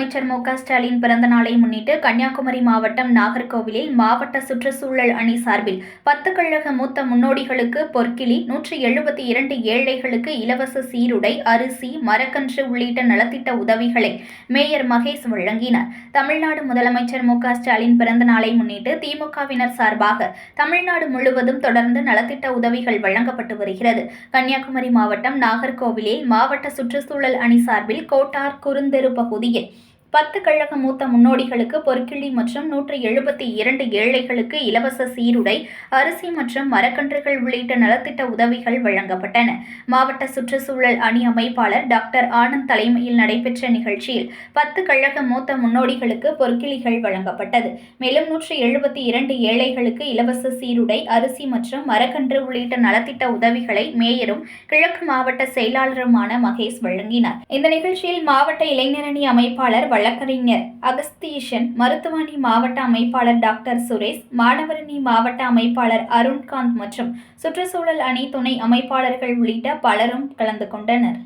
முதலமைச்சர் மு.க.ஸ்டாலின் பிறந்த நாளை முன்னிட்டு கன்னியாகுமரி மாவட்டம் நாகர்கோவிலில் மாவட்ட சுற்றுச்சூழல் அணி சார்பில் 10 கழக மூத்த முன்னோடிகளுக்கு பொற்கிளி, 172 ஏழைகளுக்கு இலவச சீருடை, அரிசி, மரக்கன்று உள்ளிட்ட நலத்திட்ட உதவிகளை மேயர் மகேஷ் வழங்கினார். தமிழ்நாடு முதலமைச்சர் மு.க.ஸ்டாலின் பிறந்த நாளை முன்னிட்டு திமுகவினர் சார்பாக தமிழ்நாடு முழுவதும் தொடர்ந்து நலத்திட்ட உதவிகள் வழங்கப்பட்டு வருகிறது. கன்னியாகுமரி மாவட்டம் நாகர்கோவிலில் மாவட்ட சுற்றுச்சூழல் அணி சார்பில் கோட்டார் குறுந்தெரு பகுதியில் 10 கழக மூத்த முன்னோடிகளுக்கு பொற்கிளி மற்றும் 172 ஏழைகளுக்கு இலவச சீருடை, அரிசி மற்றும் மரக்கன்றுகள் உள்ளிட்ட நலத்திட்ட உதவிகள் வழங்கப்பட்டன. மாவட்ட சுற்றுச்சூழல் அணி அமைப்பாளர் டாக்டர் ஆனந்த் தலைமையில் நடைபெற்ற நிகழ்ச்சியில் 10 கழக மூத்த முன்னோடிகளுக்கு பொற்கிளிகள் வழங்கப்பட்டது. மேலும் 172 ஏழைகளுக்கு இலவச சீருடை, அரிசி மற்றும் மரக்கன்று உள்ளிட்ட நலத்திட்ட உதவிகளை மேயரும் கிழக்கு மாவட்ட செயலாளருமான மகேஷ் வழங்கினார். இந்த நிகழ்ச்சியில் மாவட்ட இளைஞரணி அமைப்பாளர் வழக்கறிஞர் அகஸ்தீஷன், மருத்துவமனை மாவட்ட அமைப்பாளர் டாக்டர் சுரேஷ், மாணவரணி மாவட்ட அமைப்பாளர் அருண்காந்த் மற்றும் சுற்றுச்சூழல் அணி துணை அமைப்பாளர்கள் உள்ளிட்ட பலரும் கலந்து கொண்டனர்.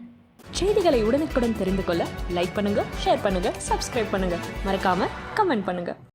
செய்திகளை உடனுக்குடன் தெரிந்து கொள்ள லைக் பண்ணுங்க, ஷேர் பண்ணுங்க, சப்ஸ்கிரைப் பண்ணுங்க, மறக்காம கமெண்ட் பண்ணுங்க.